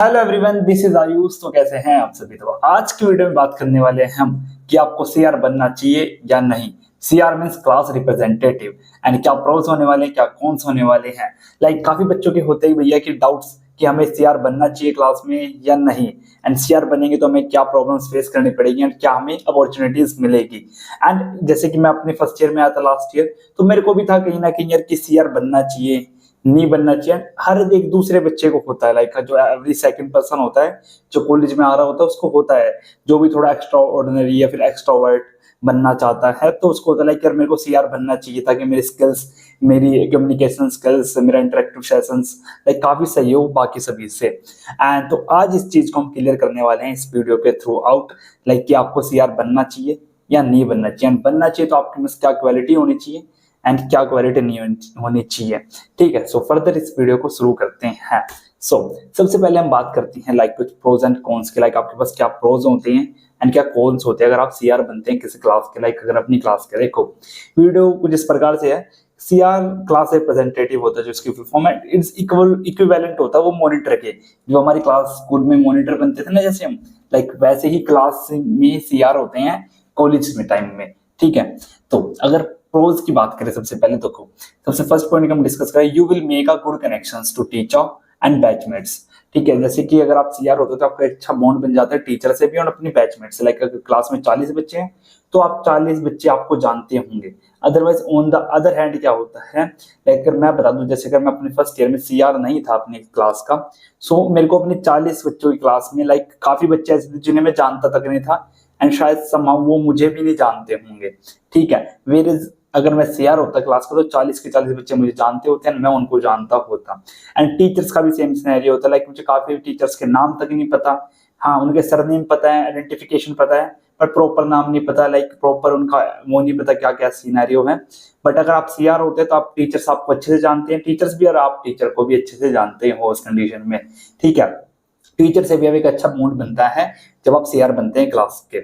Hello everyone, this is Ayush. तो कैसे हैं आप सभी। तो आज की वीडियो में बात करने वाले हैं हम कि आपको सीआर बनना चाहिए या नहीं। CR means class representative and क्या प्रोज होने वाले हैं, क्या कॉन्स होने वाले हैं। काफी बच्चों के होते ही भैया कि डाउट्स कि हमें सीआर बनना चाहिए क्लास में या नहीं, एंड सीआर बनेंगे तो हमें क्या प्रॉब्लम्स फेस करनी पड़ेगी एंड क्या हमें अपॉर्चुनिटीज मिलेगी। एंड जैसे कि मैं अपने फर्स्ट ईयर में आया था लास्ट ईयर, तो मेरे को भी था कहीं ना कहीं यार कि सीआर बनना चाहिए नहीं बनना चाहिए। हर एक दूसरे बच्चे को होता है, जो एवरी सेकंड पर्सन होता है जो कॉलेज में आ रहा होता है उसको होता है, जो भी थोड़ा एक्स्ट्रा ऑर्डिनरी या फिर एक्स्ट्रोवर्ट बनना चाहता है तो उसको होता है यार मेरे को सीआर बनना चाहिए ताकि मेरी स्किल्स, मेरी कम्युनिकेशन स्किल्स, मेरा इंटरेक्टिव सेशंस काफी सही हो बाकी सभी से। एंड तो आज इस चीज को हम क्लियर करने वाले हैं इस वीडियो के थ्रू आउट, कि आपको सीआर बनना चाहिए या नहीं बनना चाहिए। बनना चाहिए तो आपके पास क्या क्वालिटी होनी चाहिए एंड क्या क्वालिटी नहीं होनी चाहिए। ठीक है, सो फर्दर इस वीडियो को शुरू करते हैं। सबसे पहले हम बात करते हैं कुछ प्रोज एंड कॉन्स के। आपके पास क्या प्रोज होते हैं एंड क्या कॉन्स होते हैं अगर आप सीआर बनते हैं किसी क्लास के। अगर अपनी क्लास के देखो, वीडियो कुछ इस प्रकार से है। सीआर क्लास रिप्रेजेंटेटिव होता है, जो इसकी फुल फॉर्म है इट्स इक्विवेलेंट होता है वो मॉनिटर के। जो हमारी क्लास स्कूल में मॉनिटर बनते थे ना, जैसे हम वैसे ही क्लास में सीआर होते हैं कॉलेज में टाइम में। ठीक है, तो अगर प्रोज की बात करें सबसे पहले देखो, सबसे फर्स्ट पॉइंट हम डिस्कस करें, you will make a good connections to teacher and batchmates. ठीक है, जैसे कि अगर आप सीआर होते हो तो आपका अच्छा बॉन्ड बन जाता है टीचर से भी और अपनी बैचमेट से। अगर क्लास में 40 बच्चे हैं तो आप 40 बच्चे आपको जानते होंगे। Otherwise on the other hand क्या होता है, अगर मैं बता दूं, जैसे अगर मैं अपने फर्स्ट ईयर में सीआर नहीं था अपनी क्लास का, सो मेरे को अपने 40 बच्चों की क्लास में काफी बच्चे ऐसे थे जिन्हें मैं जानता तक नहीं था एंड शायद समाउ वो मुझे भी नहीं जानते होंगे। ठीक है, वेर इज अगर मैं सीआर होता क्लास का तो 40 के 40 बच्चे मुझे जानते होते हैं, मैं उनको जानता होता। एंड टीचर्स का भी सेम सिनेरियो होता है। मुझे काफी टीचर्स के नाम तक नहीं पता, हाँ उनके सरनेम पता है, आइडेंटिफिकेशन पता है, पर प्रॉपर नाम नहीं पता, प्रॉपर उनका वो नहीं पता क्या क्या सिनेरियो है। बट अगर आप सीआर होते तो आप टीचर्स आपको अच्छे से जानते हैं, टीचर्स भी और आप टीचर को भी अच्छे से जानते हो उस कंडीशन में। ठीक है, टीचर से भी अब एक अच्छा बॉन्ड बनता है जब आप सीआर बनते हैं क्लास के।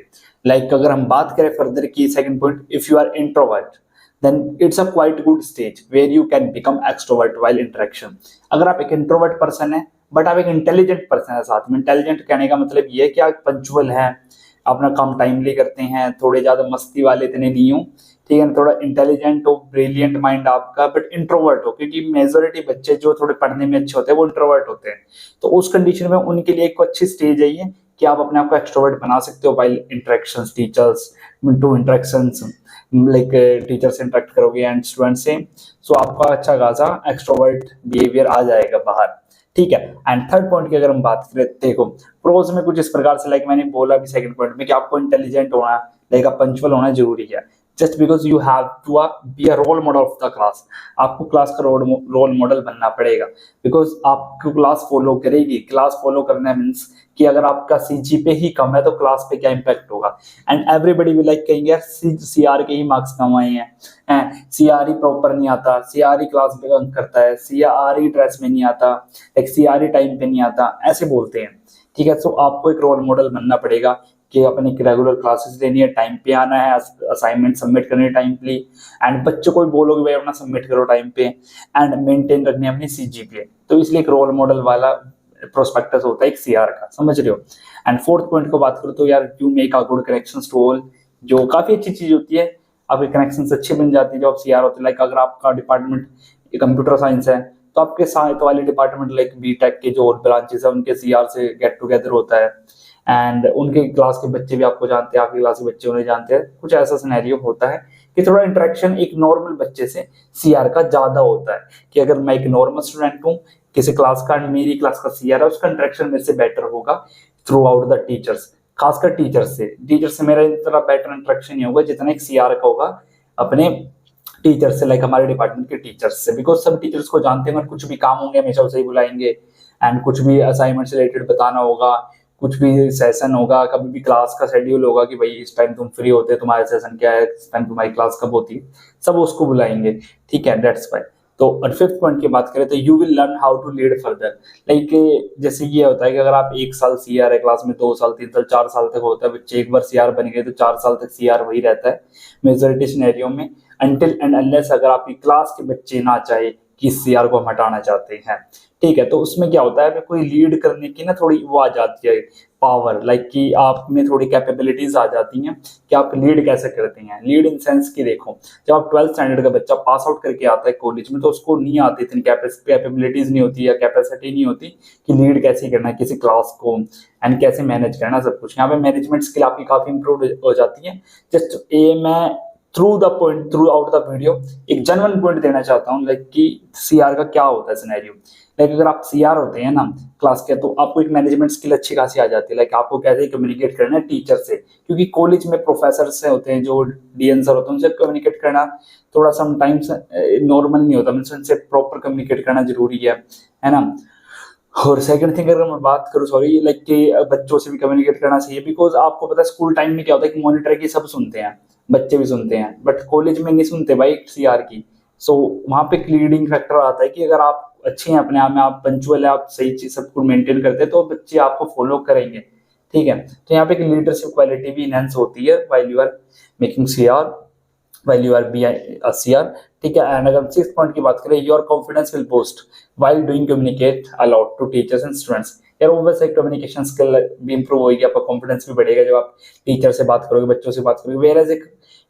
अगर हम बात करें फर्दर की second point, if you are introvert then it's a quite good stage where you can become extrovert while interaction। अगर आप एक इंट्रोवर्ट पर्सन है बट आप एक इंटेलिजेंट पर्सन है साथ में। इंटेलिजेंट कहने का मतलब ये है कि आप पंक्चुअल हैं, अपना काम टाइमली करते हैं, थोड़े ज्यादा मस्ती वाले इतने नहीं हो, ठीक है, थोड़ा इंटेलिजेंट हो, ब्रिलियंट माइंड आपका, बट इंट्रोवर्ट हो, क्योंकि मेजोरिटी बच्चे जो थोड़े पढ़ने में अच्छे होते हैं वो इंट्रोवर्ट होते हैं। तो उस कंडीशन में उनके लिए एक अच्छी स्टेज है ये कि आप अपने आप को एक्सट्रोवर्ट बना सकते हो while interactions teachers to interactions, teacher से इंटरेक्ट करोगे एंड स्टूडेंट से, सो आपका अच्छा खासा एक्सट्रोवर्ट बिहेवियर आ जाएगा बाहर। ठीक है, एंड थर्ड पॉइंट की अगर हम बात करें, देखो प्रोज में कुछ इस प्रकार से मैंने बोला भी सेकंड पॉइंट में कि आपको इंटेलिजेंट होना, पंचुअल होना जरूरी है। Just because you have to be a role model of the class. आपको क्लास का रोल मॉडल बनना पड़ेगा, बिकॉज आपको क्लास फॉलो करेगी। क्लास फॉलो करना मीन्स कि अगर आपका सीजीपीए ही कम है तो क्लास पे क्या इंपैक्ट होगा। एंड एवरीबडी भी कहेंगे यार सीआर के ही मार्क्स कम आए हैं, सीआर ही प्रॉपर नहीं आता, सीआर ही क्लास में अंक करता है, सीआर ही ड्रेस में नहीं आता, सीआर ही टाइम पे नहीं आता, ऐसे बोलते हैं। ठीक है, सो आपको एक रोल मॉडल बनना पड़ेगा कि अपनी रेगुलर क्लासेस लेनी है, टाइम पे आना है, असाइनमेंट सबमिट करनी है टाइमली, एंड बच्चों को भी बोलोगे भाई अपना सबमिट करो टाइम पे, एंड मेंटेन रखनी है अपनी सीजीपीए। तो इसलिए एक रोल मॉडल वाला प्रोस्पेक्टस होता है एक सीआर का, समझ रहे हो। एंड फोर्थ पॉइंट को बात करो तो यार you make a good connections to all, जो काफी अच्छी चीज होती है। आपके कनेक्शंस अच्छे बन जाती है जब आप सीआर होते हैं। अगर आपका डिपार्टमेंट कंप्यूटर साइंस है तो आपके साथ वाले डिपार्टमेंट बीटेक के जो और ब्रांचेस है उनके सीआर से गेट टुगेदर होता है, एंड उनके क्लास के बच्चे भी आपको जानते हैं, आपकी क्लास के बच्चे उन्हें जानते हैं। कुछ ऐसा सिनेरियो होता है कि थोड़ा इंटरेक्शन एक नॉर्मल बच्चे से सीआर का ज्यादा होता है, कि अगर मैं एक नॉर्मल स्टूडेंट हूँ किसी क्लास का, मेरी क्लास का सीआर है, उसका इंटरेक्शन मेरे से बेटर होगा थ्रू आउट द टीचर्स, खासकर टीचर से मेरा इतना बेटर इंटरेक्शन नहीं होगा जितना एक सीआर का होगा अपने टीचर से, हमारे डिपार्टमेंट के टीचर्स से। बिकॉज सब टीचर्स को जानते हैं, कुछ भी काम होंगे हमेशा उसे ही बुलाएंगे, एंड कुछ भी असाइनमेंट से रिलेटेड बताना होगा, कुछ भी सेशन होगा, कभी भी क्लास का शेड्यूल होगा कि भाई इस टाइम तुम फ्री होते, तुम्हारा सेशन क्या है, इस टाइम तुम्हारी क्लास कब होती है, सब उसको बुलाएंगे। ठीक है, दैट्स वाई। तो और फिफ्थ पॉइंट की बात करें तो you will learn how to lead further. जैसे ये होता है कि अगर आप 1 साल सीआर है क्लास में, 2 साल, 3 साल, 4 साल तक होता है बच्चे, एक बार सीआर बन गए तो 4 साल तक सीआर वही रहता है मेजोरिटी सिनेरियो में, अनटिल एंड अनलेस अगर आपकी क्लास के बच्चे ना चाहे कि सीआर को हम हटाना चाहते हैं। ठीक है, तो उसमें क्या होता है, कोई लीड करने की ना थोड़ी वो आ जाती है पावर, लाइक कि आप में थोड़ी कैपेबिलिटीज आ जाती हैं कि आप लीड कैसे करते हैं। लीड इन सेंस कि देखो, जब आप 12th स्टैंडर्ड का बच्चा पास आउट करके आता है कॉलेज में, तो उसको नहीं आती इतनी कैपेबिलिटीज नहीं होती या कैपेसिटी नहीं होती कि लीड कैसे करना है किसी क्लास को एंड कैसे मैनेज करना सब कुछ। यहाँ पे मैनेजमेंट स्किल आपकी काफी इंप्रूव हो जाती है। जस्ट ये मैं through the point through out the video एक जनरल पॉइंट देना चाहता हूँ, लाइक कि सीआर का क्या होता है सिनेरियो। लाइक अगर आप सीआर होते हैं ना क्लास के, तो आपको एक मैनेजमेंट स्किल अच्छी खासी आ जाती है। लाइक आपको कैसे कम्युनिकेट करना है टीचर से, क्योंकि कॉलेज में प्रोफेसर से होते हैं जो डीएन सर होते हैं, उनसे कम्युनिकेट करना थोड़ा समटाइम्स नॉर्मल नहीं होता, मीन्स उनसे प्रॉपर कम्युनिकेट करना जरूरी है ना। और सेकंड थिंग अगर मैं बात करूँ, सॉरी, लाइक कि बच्चों से भी कम्युनिकेट करना चाहिए, बिकॉज आपको पता है स्कूल टाइम में क्या होता है कि मॉनिटर की सब सुनते हैं, बच्चे भी सुनते हैं, बट कॉलेज में नहीं सुनते भाई सीआर की। सो वहाँ पे एक लीडिंग फैक्टर आता है कि अगर आप अच्छे हैं अपने आप में, आप पंचुअल है, आप सही चीज सब कुछ मेंटेन करते हैं, तो बच्चे आपको फॉलो करेंगे। ठीक है, तो यहाँ पे एक लीडरशिप क्वालिटी भी इनहेंस होती है while you are making CR, while you are be a CR। ठीक है, एंड अगर सिक्स पॉइंट की बात करें, your confidence will boost while doing communicate aloud to teachers and students। यार ऑब्वियसली कम्युनिकेशन स्किल भी इंप्रूव होगी, आपका कॉन्फिडेंस भी बढ़ेगा जब आप टीचर से बात करोगे, बच्चों से बात करोगे। वेयर एज एक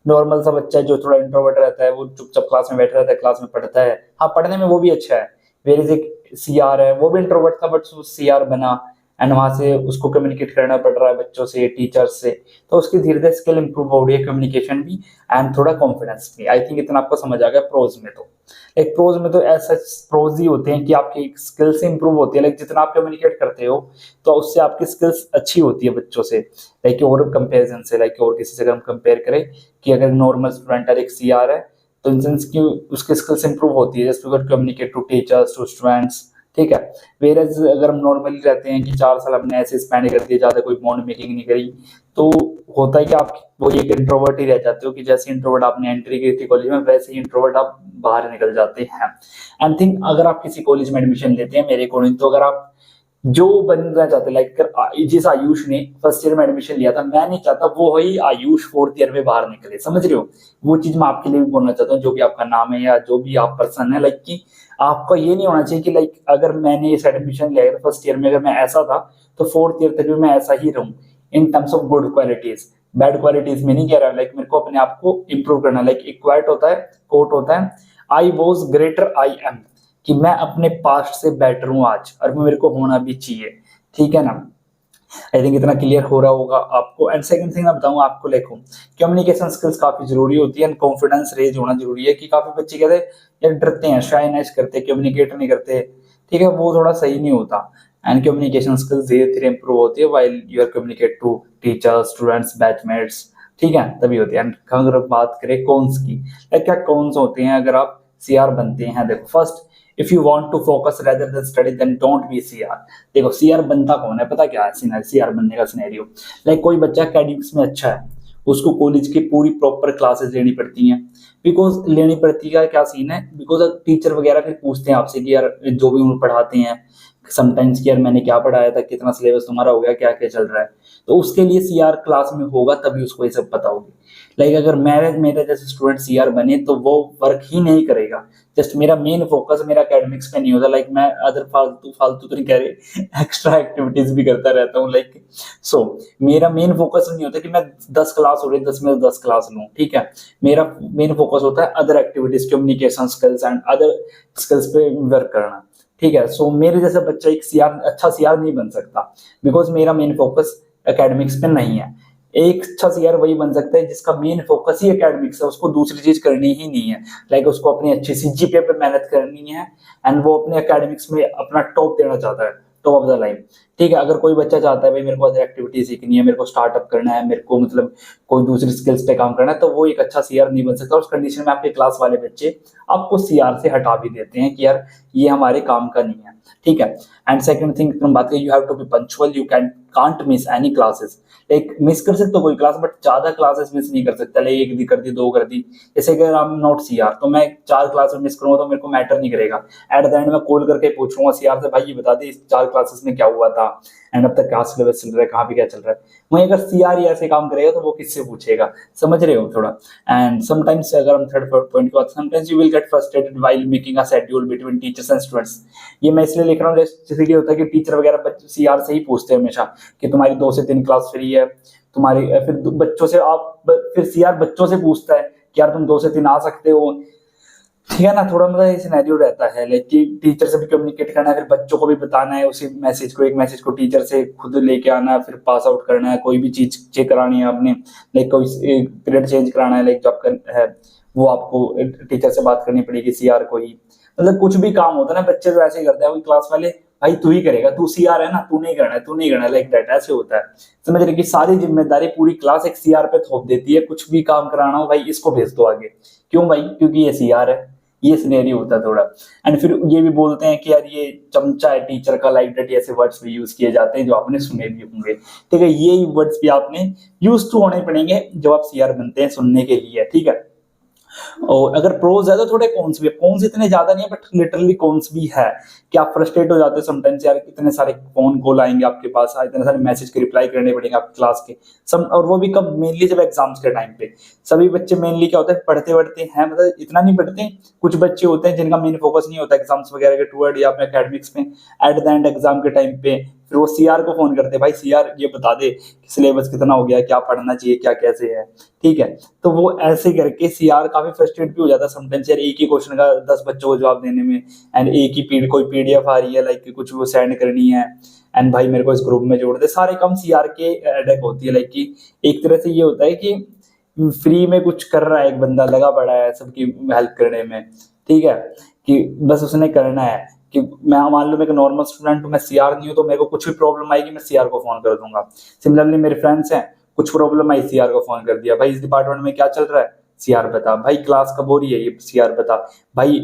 नॉर्मल सा बच्चा है जो थोड़ा इंट्रोवर्ट रहता है, वो चुपचाप क्लास में बैठा रहता है, क्लास में पढ़ता है, हाँ पढ़ने में वो भी अच्छा है। वेयर एज एक सीआर है, वो भी इंट्रोवर्ट था बट सीआर बना, एंड वहां से उसको कम्युनिकेट करना पड़ रहा है बच्चों से, टीचर्स से, तो उसकी धीरे धीरे स्किल इंप्रूव हो रही है, कम्युनिकेशन भी एंड थोड़ा कॉन्फिडेंस भी। आई थिंक इतना आपको समझ आ गया। प्रोज में तो एक प्रोज में तो ऐसा प्रोज ही होते हैं कि आपकी स्किल्स इंप्रूव होती है, लाइक जितना आप कम्युनिकेट करते हो तो उससे आपकी स्किल्स अच्छी होती है बच्चों से, लाइक और कंपेरिजन से, लाइक और किसी से अगर हम कंपेयर करें कि अगर नॉर्मल स्टूडेंट है एक सीआर है, तो इन सेंस की उसकी स्किल्स इंप्रूव होती है just because communicate to teachers to students. ठीक है, वेरएज अगर हम नॉर्मली रहते हैं कि 4 साल हमने ऐसे स्पेंड कर दिए, ज्यादा कोई बॉन्ड मेकिंग नहीं करी, तो होता है कि आप वो एक इंट्रोवर्ट ही रह जाते हो, कि जैसे इंट्रोवर्ट आपने एंट्री की थी कॉलेज में, वैसे ही इंट्रोवर्ट आप बाहर निकल जाते हैं। एंड थिंक अगर आप किसी कॉलेज में एडमिशन लेते हैं मेरे अकॉर्डिंग, तो अगर आप जो बनना चाहते, लाइक जिस आयुष ने फर्स्ट ईयर में एडमिशन लिया था, मैं नहीं चाहता वो ही आयुष फोर्थ ईयर में बाहर निकले, समझ रहे हो। वो चीज मैं आपके लिए भी बोलना चाहता हूँ, जो भी आपका नाम है या जो भी आप पर्सन है, लाइक कि आपका ये नहीं होना चाहिए कि लाइक अगर मैंने इस एडमिशन लिया था फर्स्ट ईयर में, अगर मैं ऐसा था तो फोर्थ ईयर तक भी मैं ऐसा ही रहूं। In terms of good qualities, bad qualities में नहीं कह रहा, लाइक मेरे को अपने आप को इंप्रूव करना। लाइक एक क्वाइट होता है, कोट होता है, I was greater I am, कि मैं अपने पास्ट से बेटर हूं आज, और मेरे को होना भी चाहिए। ठीक है ना, आई थिंक इतना क्लियर हो रहा होगा आपको। एंड सेकंड थिंग मैं बताऊं आपको, देखो कम्युनिकेशन स्किल्स काफी जरूरी होती है, एंड कॉन्फिडेंस रेज होना जरूरी है। कि काफी बच्चे कहते हैं यार डरते हैं, शाइनेस करते, कम्युनिकेट नहीं करते, ठीक है, वो थोड़ा सही नहीं होता। एंड कम्युनिकेशन स्किल्स धीरे धीरे इंप्रूव होती है while you are communicate to teachers, students, batchmates, ठीक है, तभी होती है। एंड अगर बात करें कॉन्स की, क्या कॉन्स होते हैं अगर आप सीआर बनते हैं, देखो first, if you want to focus rather than study then don't be CR. देखो सीआर बनता कौन है, पता क्या है सीआर बनने का सिनेरियो, लाइक कोई बच्चा एकेडमिक्स में अच्छा है, उसको कॉलेज की पूरी प्रॉपर क्लासेस लेनी पड़ती हैं, बिकॉज लेनी पड़ती है, क्या सीन है, बिकॉज टीचर वगैरह फिर पूछते हैं आपसे कि यार जो भी उन्हें पढ़ाते हैं समटाइम्स कि यार मैंने क्या पढ़ाया था, कितना सिलेबस तुम्हारा हो गया, क्या क्या चल रहा है, तो उसके लिए सीआर क्लास में होगा तभी उसको ये सब पता होगी। लाइक अगर मेरे जैसे स्टूडेंट सीआर बने तो वो वर्क ही नहीं करेगा, जस्ट मेरा मेन फोकस मेरा एकेडमिक्स पे नहीं होता, लाइक मैं अदर फालतू फालतू तो नहीं कह रहे, एक्स्ट्रा एक्टिविटीज भी करता रहता हूँ, लाइक सो मेरा मेन फोकस नहीं होता कि मैं 10 क्लास हो रही 10 में 10 क्लास लूँ, ठीक है, मेरा मेन फोकस होता है other activities, communication skills and other skills पे वर्क करना। ठीक है, सो मेरे जैसा बच्चा एक सीआर अच्छा सीआर नहीं बन सकता, बिकॉज मेरा मेन फोकस एकेडमिक्स पे नहीं है। एक अच्छा सीआर वही बन सकता है जिसका मेन फोकस ही एकेडमिक्स है, उसको दूसरी चीज करनी ही नहीं है, लाइक उसको अपनी अच्छी सी जीपीए पे मेहनत करनी है, एंड वो अपने एकेडमिक्स में अपना टॉप देना चाहता है, टॉप ऑफ द लाइन। ठीक है, अगर कोई बच्चा चाहता है भाई मेरे को अदर एक्टिविटी सीखनी है, मेरे को स्टार्टअप करना है, मेरे को मतलब कोई दूसरी स्किल्स पे काम करना है, तो वो एक अच्छा सीआर नहीं बन सकता। उस कंडीशन में आपके क्लास वाले बच्चे आपको सीआर से हटा भी देते हैं कि यार ये हमारे काम का नहीं है। ठीक है, एंड सेकंड थिंग तुम बात करें, you have to be punctual, you can can't miss any classes. Like miss कर सकते हो कोई क्लास, बट ज्यादा क्लासेस मिस नहीं कर सकता, लाइक एक दी कर दी, दो कर दी, जैसे अगर आई एम नॉट सीआर तो मैं 4 क्लास मिस करूंगा तो मेरे को मैटर नहीं करेगा, एट द एंड मैं कॉल करके पूछूंगा सीआर से, भाई ये बता दे इस 4 क्लासेस में क्या हुआ था, एंड अब तक क्या सिलेबस चल रहा है, कहाँ पे क्या चल रहा है। वहीं अगर सीआर ऐसे काम करेगा तो वो किससे पूछेगा, समझ रहे हो थोड़ा। एंड समटाइम्स अगर हम थर्ड पॉइंट की बात, sometimes you will get frustrated while making a schedule between teachers and students. ये मैं इसलिए लिख रहा हूँ जैसे कि होता है कि टीचर वगैरह सीआर से ही पूछते हैं हमेशा कि तुम्हारी 2 से 3 क्लास फ्री है तुम्हारी, फिर बच्चों से फिर सीआर बच्चों से पूछता है कि यार तुम 2 से 3 आ सकते हो, ठीक है ना। थोड़ा मतलब ये सिनेरियो रहता है लाइक कि टीचर से भी कम्युनिकेट करना है, फिर बच्चों को भी बताना है उसी मैसेज को, एक मैसेज को टीचर से खुद लेके आना है, फिर पास आउट करना है, कोई भी चीज चेक करानी है आपने, लाइक कोई पीरियड चेंज कराना है, लाइक जो आपका है वो आपको टीचर से बात करनी पड़ेगी सीआर को ही। मतलब कुछ भी काम होता है ना, बच्चे तो ऐसे ही करते हैं, क्लास वाले भाई तू ही करेगा, तू सीआर है ना, तू नहीं करना है, तू नहीं करना है, लाइक दैट ऐसे होता है। समझ रहे कि सारी जिम्मेदारी पूरी क्लास एक सीआर पे थोप देती है, कुछ भी काम कराना हो भाई इसको भेज दो आगे, क्यों भाई, क्योंकि ये सीआर है। ये सिनेरियो होता है थोड़ा। एंड फिर ये भी बोलते हैं कि यार ये चमचा है टीचर का, लाइक दैट, ऐसे वर्ड्स भी यूज किए जाते हैं जो आपने सुने भी होंगे, ठीक है। ये वर्ड्स भी आपने यूज टू होने पड़ेंगे जब आप सीआर बनते हैं सुनने के लिए, ठीक है। और अगर प्रोज है तो थोड़े कॉन्स भी है, कॉन्स इतने ज्यादा नहीं है बट लिटरली कॉन्स भी है कि आप फ्रस्ट्रेट हो जाते हैं समटाइम्स, यार इतने सारे फोन कॉल आएंगे आपके पास, इतने सारे मैसेज के रिप्लाई करने पड़ेंगे आपकी क्लास के सब, और वो भी कब, मेनली जब एग्जाम्स के टाइम पे। सभी बच्चे मेनली क्या होता है, पढ़ते पढ़ते हैं, मतलब इतना नहीं पढ़ते, कुछ बच्चे होते हैं जिनका मेन फोकस नहीं होता एग्जाम्स वगैरह के टूवर्ड या अपने एकेडमिक्स में, एट द एंड एग्जाम के टाइम पे फिर वो सीआर को फोन करते हैं, भाई सीआर ये बता दे कि सिलेबस कितना हो गया, क्या पढ़ना चाहिए, क्या कैसे है, ठीक है। तो वो ऐसे करके सीआर काफी फ्रस्ट्रेट भी हो जाता है समटाइम्स, यार एक ही क्वेश्चन का 10 बच्चों को जवाब देने में, एंड एक ही कोई पीडीएफ आ रही है लाइक कुछ वो सेंड करनी है, एंड भाई मेरे को इस ग्रुप में जोड़ दे, सारे काम सीआर के हेडेक होती है। लाइक कि एक तरह से ये होता है कि फ्री में कुछ कर रहा है एक बंदा, लगा पड़ा है सबकी हेल्प करने में, ठीक है, कि बस उसने करना है कि मैं मान लो मैं एक नॉर्मल स्टूडेंट हूँ, मैं सीआर नहीं हूँ, तो मेरे को कुछ भी प्रॉब्लम आएगी मैं सीआर को फोन कर दूंगा। सिमिलरली मेरे फ्रेंड्स हैं, कुछ प्रॉब्लम आई सीआर को फोन कर दिया, भाई इस डिपार्टमेंट में क्या चल रहा है, सीआर बता, भाई क्लास कब हो रही है, ये सीआर बता, भाई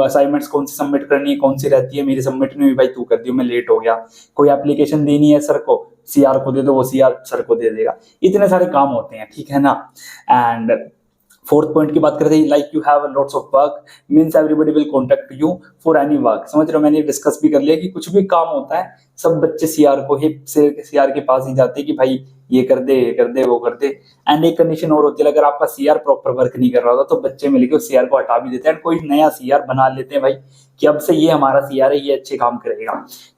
असाइनमेंट्स कौन सी सबमिट करनी है, कौन सी रहती है, मेरी सबमिट नहीं हुई, भाई तू कर दियो, मैं लेट हो गया, कोई एप्लीकेशन देनी है सर को, सीआर को दे दो, वो सीआर सर को दे देगा। इतने सारे काम होते हैं, ठीक है ना। एंड फोर्थ पॉइंट की बात करते हैं, like you have lots of work means everybody will contact you for any work. समझ रहे हो, मैंने डिस्कस भी कर लिया कि कुछ भी काम होता है सब बच्चे सीआर को ही, सीआर के पास ही जाते हैं कि भाई ये कर दे, ये कर दे, वो कर दे। एंड एक कंडीशन और होती है, अगर आपका सीआर प्रॉपर वर्क नहीं कर रहा होता तो बच्चे मिलकर उस सीआर को हटा भी देते हैं, कोई नया सीआर बना लेते हैं भाई कि अब से ये हमारा सीआर है, ये अच्छे काम करेगा,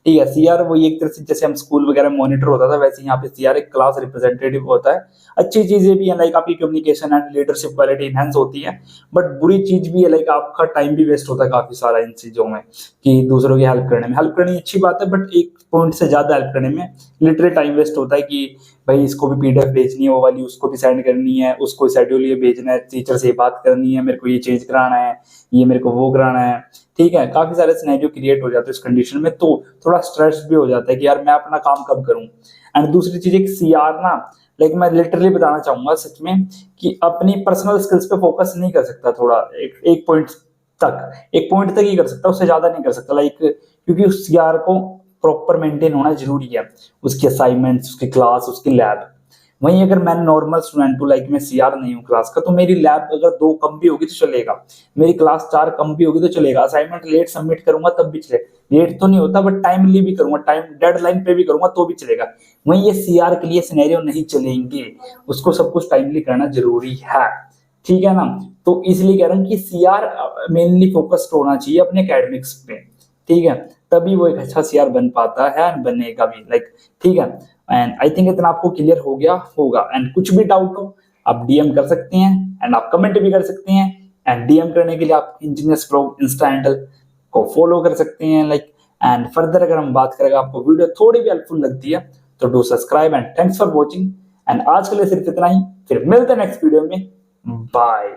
ठीक है। सीआर वो एक तरह से जैसे हम स्कूल वगैरह मॉनिटर होता था, वैसे यहाँ पे सीआर एक क्लास रिप्रेजेंटेटिव होता है। अच्छी चीजें भी है लाइक आपकी communication and leadership quality enhance होती है, बट बुरी चीज भी है लाइक आपका टाइम भी वेस्ट होता है काफी सारा इन चीजों में, कि दूसरों की हेल्प करने में, हेल्प करनी अच्छी बात है बट एक पॉइंट से ज्यादा हेल्प करने में लिटरली टाइम वेस्ट होता है कि भाई इसको भी पीडीएफ भेजनी है, वो वाली उसको भी सेंड करनी है, उसको शेड्यूल ये भेजना है, टीचर से बात करनी है, मेरे को ये चेंज कराना है, ये मेरे को वो कराना है, ठीक है। काफी सारे सिनेरियो क्रिएट हो जाते हैं इस कंडीशन में, तो थोड़ा स्ट्रेस भी हो जाता है कि यार मैं अपना काम कब करूं। एंड दूसरी चीज एक सीआर ना, लाइक मैं लिटरली बताना चाहूंगा सच में कि अपनी पर्सनल स्किल्स पे फोकस नहीं कर सकता, थोड़ा एक पॉइंट तक, एक पॉइंट तक ही कर सकता, उससे ज्यादा नहीं कर सकता, लाइक क्योंकि उस सीआर को प्रॉपर मेंटेन होना जरूरी है, उसकी असाइनमेंट्स, उसकी क्लास, उसकी लैब। वहीं अगर मैं नॉर्मल स्टूडेंट हूँ, लाइक मैं सीआर नहीं हूँ क्लास का, तो मेरी लैब अगर 2 कम भी होगी तो चलेगा, मेरी क्लास 4 कम भी होगी तो चलेगा, असाइनमेंट लेट सबमिट करूंगा तब भी चलेगा, लेट तो नहीं होता बट टाइमली भी करूंगा, टाइम डेडलाइन पे भी करूंगा तो भी चलेगा। वहीं ये सीआर के लिए सिनेरियो नहीं चलेंगे, उसको सब कुछ टाइमली करना जरूरी है, ठीक है ना। तो इसलिए कह रहा हूँ कि सीआर मेनली फोकस्ड होना चाहिए अपने एकेडमिक्स पे, ठीक है, तभी वो एक अच्छा सीआर बन पाता है एंड बनेगा भी, लाइक ठीक है। एंड आई थिंक इतना आपको क्लियर हो गया होगा। एंड कुछ भी डाउट हो आप डीएम कर सकते हैं, एंड आप कमेंट भी कर सकते हैं, एंड डीएम करने के लिए आप इंजीनियर्स प्रो इंस्टा हैंडल को फॉलो कर सकते हैं, लाइक। एंड फर्दर अगर हम बात करें, आपको वीडियो थोड़ी भी हेल्पफुल लगती है तो do subscribe and thanks for watching. And आज के लिए सिर्फ इतना ही, फिर मिलते हैं नेक्स्ट वीडियो में, बाय।